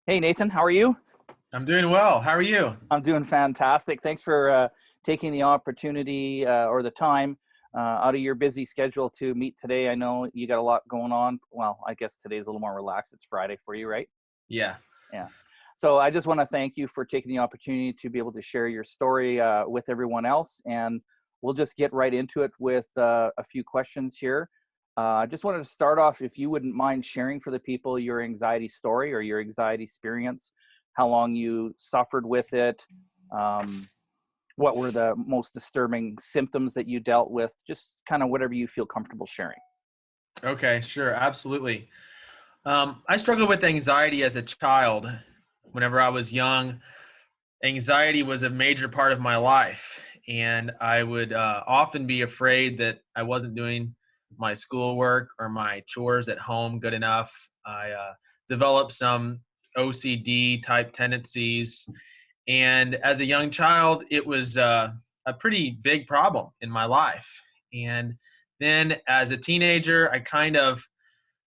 Hey Nathan, how are you? I'm doing well. How are you? I'm doing fantastic. Thanks for taking the opportunity or the time out of your busy schedule to meet today. I know you got a lot going on. Well, I guess today's a little more relaxed. It's Friday for you, right? Yeah. Yeah. So I just want to thank you for taking the opportunity to be able to share your story with everyone else. And we'll just get right into it with a few questions here. I just wanted to start off, if you wouldn't mind sharing for the people your anxiety story or your anxiety experience, how long you suffered with it, um, what were the most disturbing symptoms that you dealt with, just kind of whatever you feel comfortable sharing. Okay, sure. Absolutely. I struggled with anxiety as a child. Whenever I was young, anxiety was a major part of my life. And I would often be afraid that I wasn't doing my schoolwork or my chores at home good enough. I developed some OCD type tendencies. And as a young child, it was a pretty big problem in my life. And then as a teenager, I kind of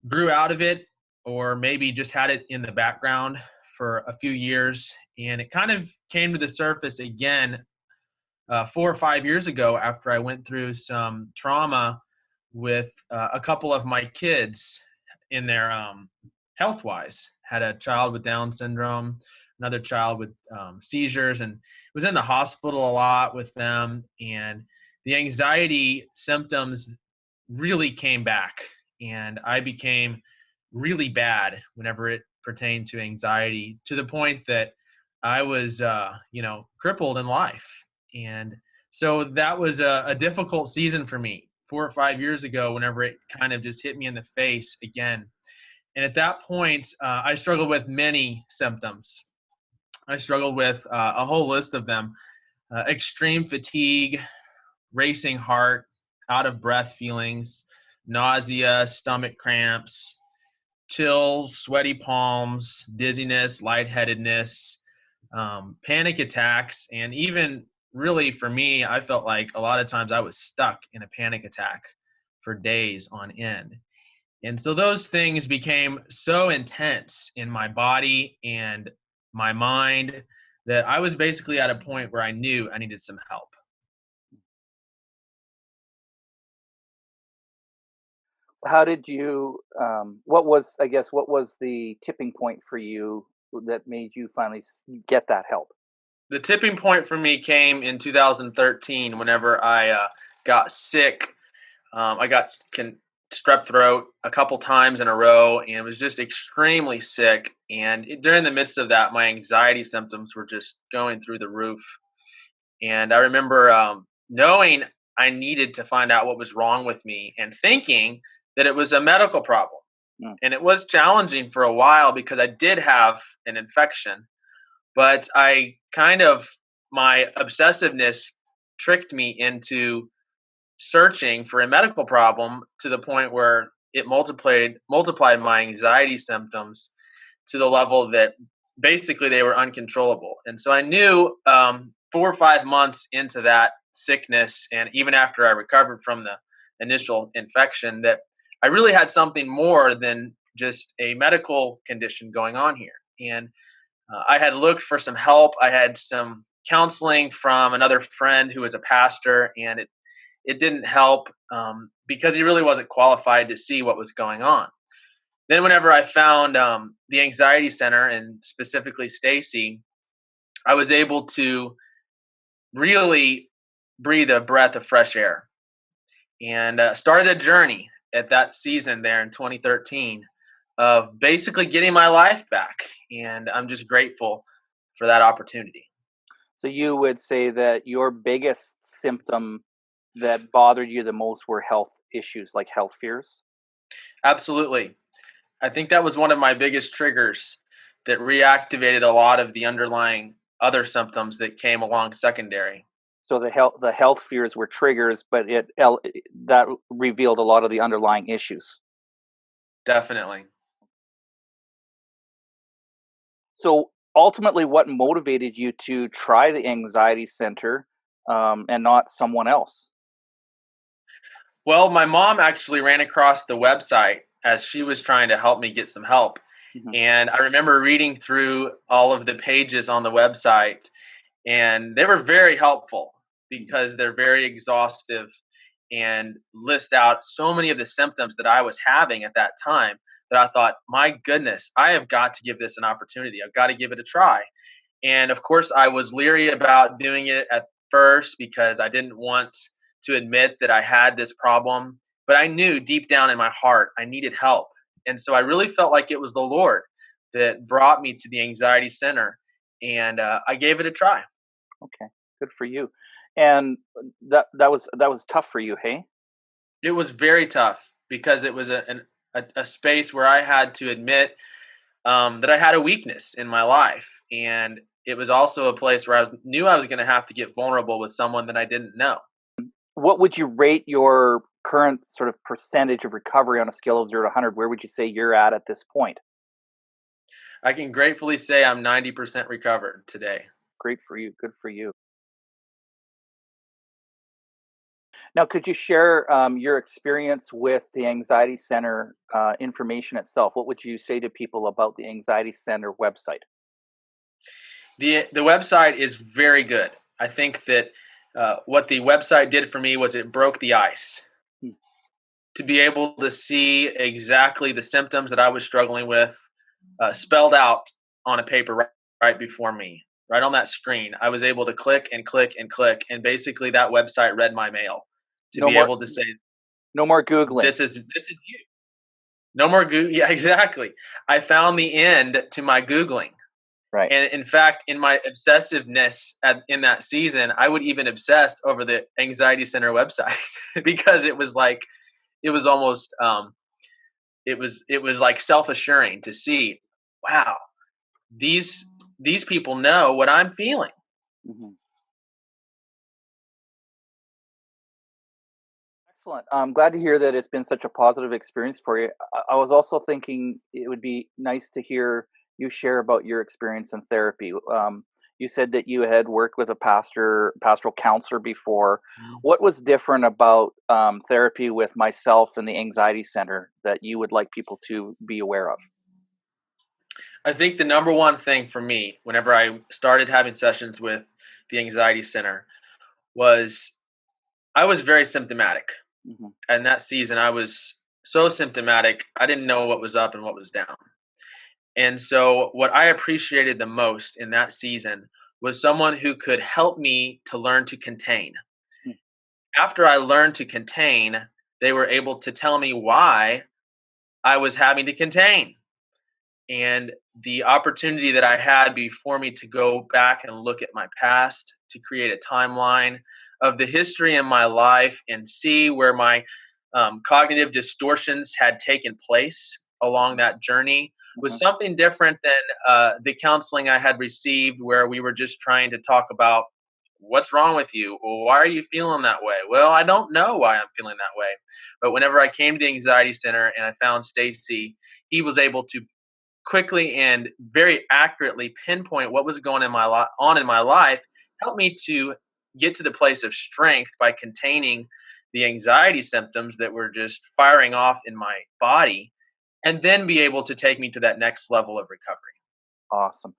grew out of it, or maybe just had it in the background for a few years. And it kind of came to the surface again 4 or 5 years ago after I went through some trauma with a couple of my kids in their health wise. Had a child with Down syndrome, another child with seizures, and was in the hospital a lot with them. And the anxiety symptoms really came back, and I became really bad whenever it pertained to anxiety, to the point that I was, crippled in life. And so that was a difficult season for me 4 or 5 years ago, whenever it kind of just hit me in the face again. And at that point, I struggled with many symptoms. I struggled with a whole list of them: extreme fatigue, racing heart, out of breath feelings, nausea, stomach cramps, chills, sweaty palms, dizziness, lightheadedness, panic attacks, and even really for me, I felt like a lot of times I was stuck in a panic attack for days on end. And so those things became so intense in my body and my mind that I was basically at a point where I knew I needed some help. So how did you, what was, I guess, what was the tipping point for you that made you finally get that help? The tipping point for me came in 2013 whenever I got sick. I got strep throat a couple times in a row and was just extremely sick. And during the midst of that, my anxiety symptoms were just going through the roof. And I remember knowing I needed to find out what was wrong with me and thinking that it was a medical problem. Mm. And it was challenging for a while because I did have an infection, but I kind of, my obsessiveness tricked me into searching for a medical problem to the point where it multiplied my anxiety symptoms to the level that basically they were uncontrollable. And so I knew 4 or 5 months into that sickness, and even after I recovered from the initial infection, that I really had something more than just a medical condition going on here. And I had looked for some help. I had some counseling from another friend who was a pastor, and it didn't help because he really wasn't qualified to see what was going on. Then, whenever I found the anxiety center, and specifically Stacey, I was able to really breathe a breath of fresh air, and started a journey at that season there in 2013 of basically getting my life back. And I'm just grateful for that opportunity. So you would say that your biggest symptom that bothered you the most were health issues, like health fears? Absolutely. I think that was one of my biggest triggers that reactivated a lot of the underlying other symptoms that came along secondary. So the health fears were triggers, but that revealed a lot of the underlying issues. Definitely. So ultimately, what motivated you to try the anxiety center and not someone else? Well, my mom actually ran across the website as she was trying to help me get some help. Mhm. And I remember reading through all of the pages on the website, and they were very helpful because they're very exhaustive and list out so many of the symptoms that I was having at that time that I thought, my goodness, I have got to give this an opportunity. I've got to give it a try. And of course, I was leery about doing it at first because I didn't want to admit that I had this problem. But I knew deep down in my heart I needed help. And so I really felt like it was the Lord that brought me to the anxiety center. And I gave it a try. Okay, good for you. And that was tough for you, hey? It was very tough because it was a space where I had to admit that I had a weakness in my life. And it was also a place where knew I was going to have to get vulnerable with someone that I didn't know. What would you rate your current sort of percentage of recovery on a scale of 0 to 100? Where would you say you're at this point? I can gratefully say I'm 90% recovered today. Great for you. Good for you. Now, could you share your experience with the Anxiety Center information itself? What would you say to people about the Anxiety Center website? The website is very good. I think that what the website did for me was it broke the ice Hmm. to be able to see exactly the symptoms that I was struggling with spelled out on a paper right before me, right on that screen. I was able to click and click and click, and basically that website read my mail to No be more, able to say, no more Googling. this is you. No more Google. Yeah, exactly. I found the end to my Googling. Right. And in fact, in my obsessiveness in that season, I would even obsess over the Anxiety Center website because it was like it was almost it was like self assuring to see, wow, these these people know what I'm feeling. Mhm. Excellent. I'm glad to hear that it's been such a positive experience for you. I was also thinking it would be nice to hear you share about your experience in therapy. You said that you had worked with a pastoral counselor before. What was different about therapy with myself and the Anxiety Center that you would like people to be aware of? I think the number one thing for me, whenever I started having sessions with the Anxiety Center, was I was very symptomatic. Hmm. And that season, I was so symptomatic, I didn't know what was up and what was down. And so, what I appreciated the most in that season was someone who could help me to learn to contain. After I learned to contain, they were able to tell me why I was having to contain. And the opportunity that I had before me to go back and look at my past, to create a timeline of the history in my life and see where my cognitive distortions had taken place along that journey was Hmm. something different than the counseling I had received, where we were just trying to talk about what's wrong with you. Well, why are you feeling that way? Well, I don't know why I'm feeling that way. But whenever I came to the Anxiety Center and I found Stacey, he was able to quickly and very accurately pinpoint what was going on in my life, helped me to get to the place of strength by containing the anxiety symptoms that were just firing off in my body, and then be able to take me to that next level of recovery. Awesome.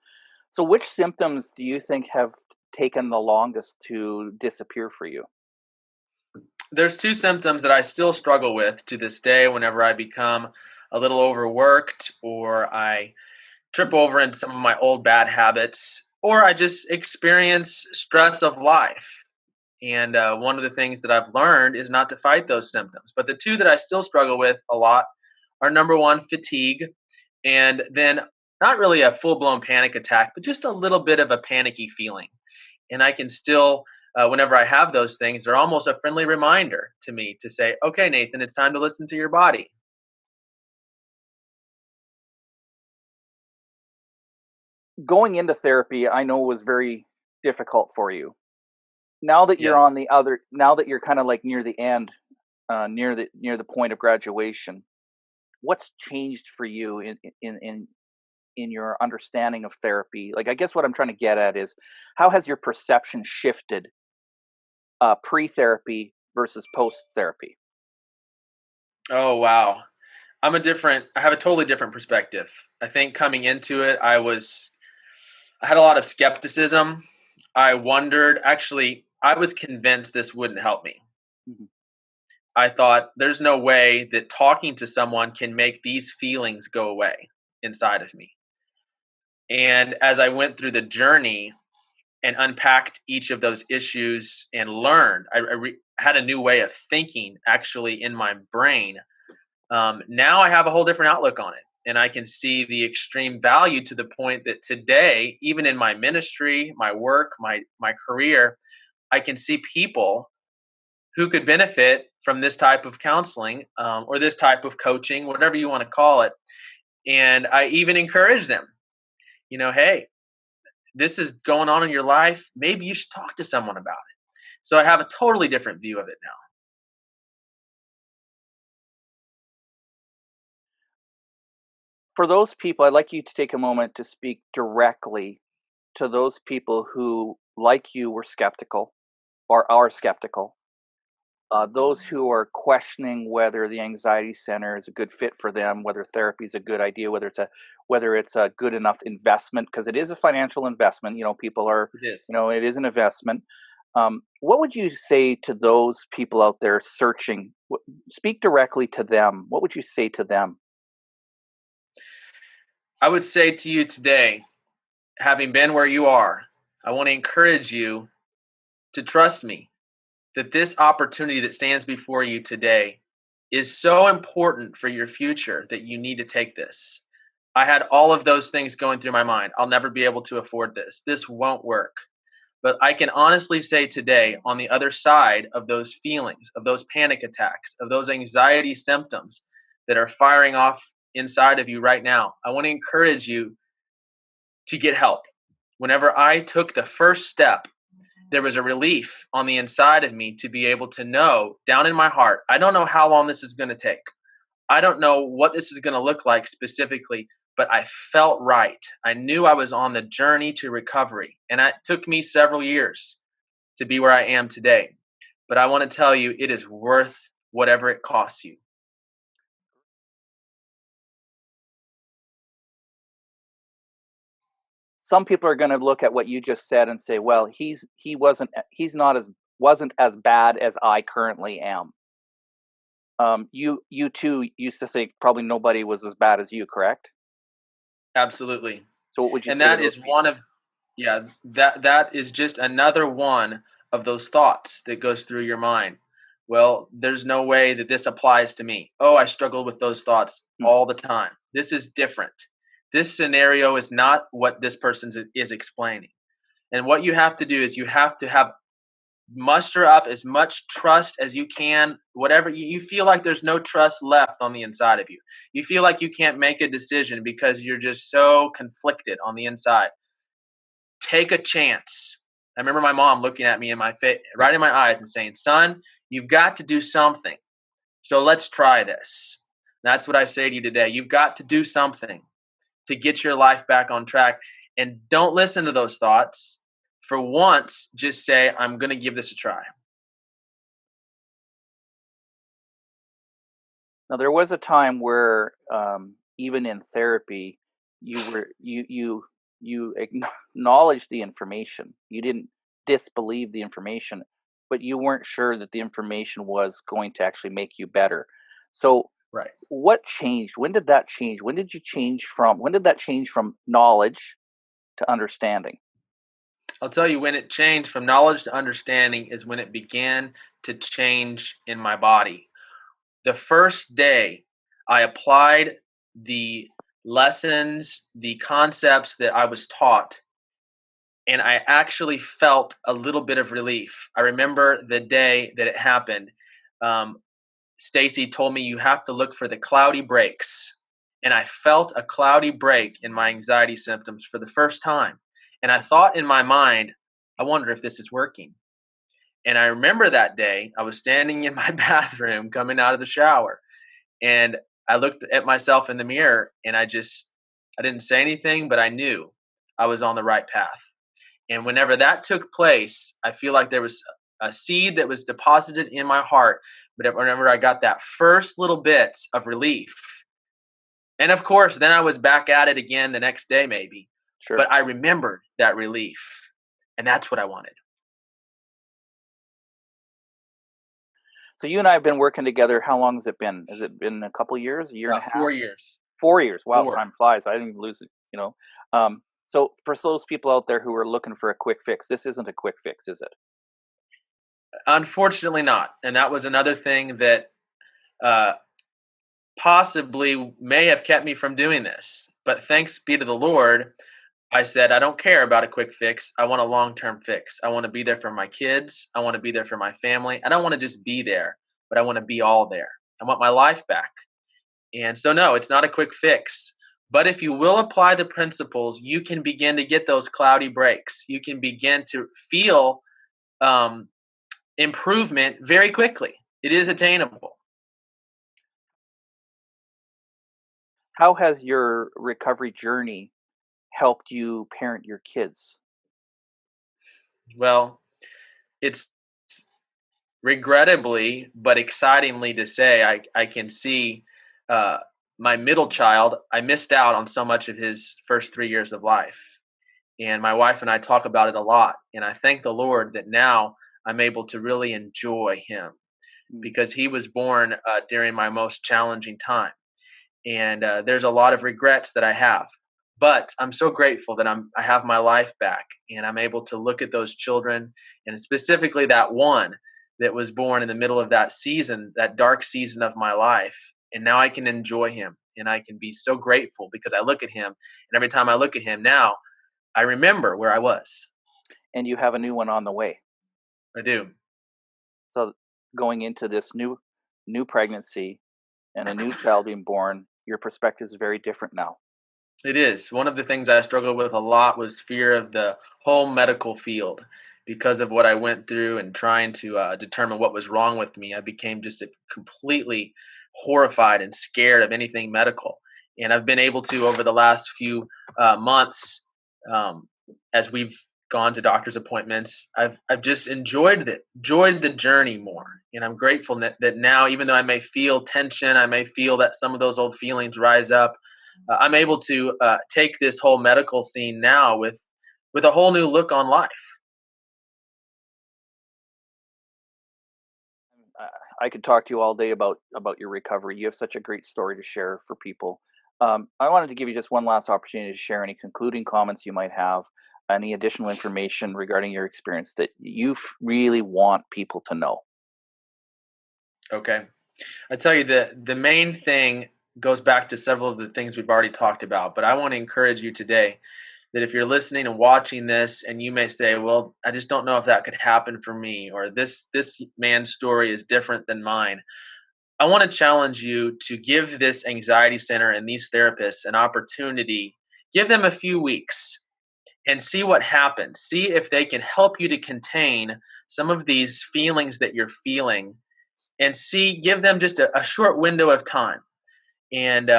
So, which symptoms do you think have taken the longest to disappear for you? There's two symptoms that I still struggle with to this day whenever I become a little overworked, or I trip over into some of my old bad habits, or I just experience stress of life. And one of the things that I've learned is not to fight those symptoms. But the two that I still struggle with a lot are, number one, fatigue, and then not really a full blown panic attack, but just a little bit of a panicky feeling. And I can still, whenever I have those things, they're almost a friendly reminder to me to say, okay, Nathan, it's time to listen to your body. Going into therapy, I know was very difficult for you. Yes. Now that you're kind of like near the end, near the point of graduation, what's changed for you in your understanding of therapy? Like, I guess what I'm trying to get at is how has your perception shifted pre-therapy versus post-therapy? Oh, wow. I have a totally different perspective. I think coming into it, I had a lot of skepticism. I wondered, actually, I was convinced this wouldn't help me. Mhm. I thought there's no way that talking to someone can make these feelings go away inside of me. And as I went through the journey and unpacked each of those issues and learned, had a new way of thinking actually in my brain. Now I have a whole different outlook on it. And I can see the extreme value to the point that today, even in my ministry, my work, my career, I can see people who could benefit from this type of counseling or this type of coaching, whatever you want to call it. And I even encourage them, hey, this is going on in your life. Maybe you should talk to someone about it. So I have a totally different view of it now. For those people, I'd like you to take a moment to speak directly to those people who, like you, were skeptical or are skeptical. Those who are questioning whether the anxiety center is a good fit for them, whether therapy is a good idea, whether it's a good enough investment, because it is a financial investment. People are, It is. it is an investment. What would you say to those people out there searching? Speak directly to them. What would you say to them? I would say to you today, having been where you are, I want to encourage you to trust me that this opportunity that stands before you today is so important for your future that you need to take this. I had all of those things going through my mind. I'll never be able to afford this. This won't work. But I can honestly say today, on the other side of those feelings, of those panic attacks, of those anxiety symptoms that are firing off inside of you right now, I want to encourage you to get help. Whenever I took the first step, there was a relief on the inside of me to be able to know down in my heart, I don't know how long this is going to take. I don't know what this is going to look like specifically, but I felt right. I knew I was on the journey to recovery. And it took me several years to be where I am today. But I want to tell you, it is worth whatever it costs you. Some people are going to look at what you just said and say, "Well, he's not as wasn't as bad as I currently am." You too used to think probably nobody was as bad as you, correct? Absolutely. So what would you And say to that those is one people? of Yeah, that is just another one of those thoughts that goes through your mind. Well, there's no way that this applies to me. Oh, I struggle with those thoughts Hmm. all the time. This is different. This scenario is not what this person is explaining. And what you have to do is you have to have muster up as much trust as you can. Whatever you feel like there's no trust left on the inside of you. You feel like you can't make a decision because you're just so conflicted on the inside. Take a chance. I remember my mom looking at me in my face, right in my eyes, and saying, "Son, you've got to do something. So let's try this." That's what I say to you today. You've got to do something to get your life back on track. And don't listen to those thoughts. For once, just say, "I'm going to give this a try." Now there was a time where even in therapy, you were you acknowledged the information. You didn't disbelieve the information, but you weren't sure that the information was going to actually make you better. So Right. what changed? When did that change? When did that change from knowledge to understanding? I'll tell you when it changed from knowledge to understanding is when it began to change in my body. The first day I applied the lessons, the concepts that I was taught, and I actually felt a little bit of relief. I remember the day that it happened. Um, Stacy told me you have to look for the cloudy breaks. And I felt a cloudy break in my anxiety symptoms for the first time. And I thought in my mind, I wonder if this is working. And I remember that day, I was standing in my bathroom coming out of the shower. And I looked at myself in the mirror and I didn't say anything, but I knew I was on the right path. And whenever that took place, I feel like there was a seed that was deposited in my heart. But whenever I got that first little bit of relief, And of course, then I was back at it again the next day, maybe. Sure. But I remembered that relief. And that's what I wanted. So you and I have been working together. How long has it been? Has it been a couple years, a year and a About half? 4 years. 4 years. Wow, Four. time flies. I didn't even lose it, you know. So for those people out there who are looking for a quick fix, this isn't a quick fix, is it? Unfortunately, not. And that was another thing that uh, possibly may have kept me from doing this. But thanks be to the Lord, I said, I don't care about a quick fix. I want a long term fix. I want to be there for my kids. I want to be there for my family. I don't want to just be there, but I want to be all there. I want my life back. And so, no, it's not a quick fix. But if you will apply the principles, you can begin to get those cloudy breaks. You can begin to feel um, improvement very quickly. It is attainable. How has your recovery journey helped you parent your kids? Well, it's regrettably but excitingly to say, I can see uh, my middle child. I missed out on so much of his first 3 years of life. And my wife and I talk about it a lot. And I thank the Lord that now I'm able to really enjoy him Mm. because he was born during my most challenging time. And there's a lot of regrets that I have. But I'm so grateful that I have my life back and I'm able to look at those children and specifically that one that was born in the middle of that season, that dark season of my life. And now I can enjoy him and I can be so grateful because I look at him and every time I look at him now, I remember where I was. And you have a new one on the way. I do. So going into this new pregnancy and a new child being born, your perspective is very different now. It is. One of the things I struggled with a lot was fear of the whole medical field because of what I went through and trying to determine what was wrong with me. I became just completely horrified and scared of anything medical. And I've been able to, over the last few months, um, as we've gone to doctor's appointments, I've just enjoyed the journey more. And I'm grateful that now, even though I may feel tension, I may feel that some of those old feelings rise up. I'm able to take this whole medical scene now with a whole new look on life. Uh, I could talk to you all day about your recovery. You have such a great story to share for people. I wanted to give you just one last opportunity to share any concluding comments you might have, any additional information regarding your experience that you really want people to know. Okay, I tell you the main thing goes back to several of the things we've already talked about, but I want to encourage you today that if you're listening and watching this and you may say, well, I just don't know if that could happen for me, or this man's story is different than mine. I want to challenge you to give this anxiety center and these therapists an opportunity. Give them a few weeks and see what happens. See if they can help you to contain some of these feelings that you're feeling, and give them just a short window of time, and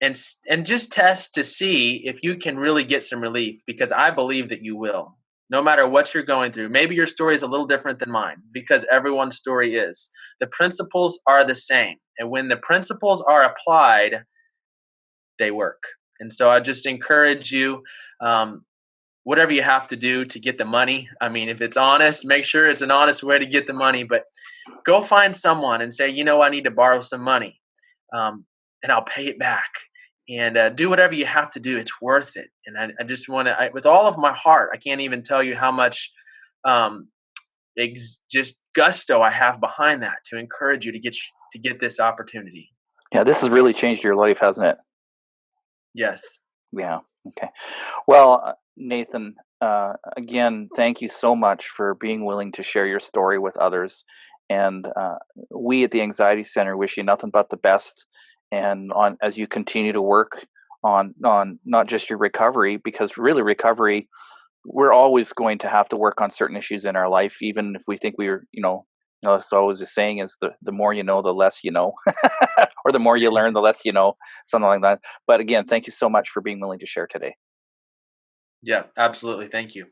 and just test to see if you can really get some relief, because I believe that you will. No matter what you're going through, maybe your story is a little different than mine, because everyone's story is. The principles are the same, and when the principles are applied, they work. And so I just encourage you, um, whatever you have to do to get the money. I mean, if it's honest, make sure it's an honest way to get the money, but go find someone and say, I need to borrow some money, and I'll pay it back. And do whatever you have to do. It's worth it. And I just want to, with all of my heart, I can't even tell you how much um, just gusto I have behind that to encourage you to get this opportunity. Yeah, this has really changed your life, hasn't it? Yes. Yeah. Okay. Well, Nathan, again, thank you so much for being willing to share your story with others. And we at the Anxiety Center wish you nothing but the best. And on as you continue to work on not just your recovery, because really recovery, we're always going to have to work on certain issues in our life, even if we think we're, so always the saying is the more you know, the less you know, or the more you learn, the less you know, something like that. But again, thank you so much for being willing to share today. Yeah, absolutely. Thank you.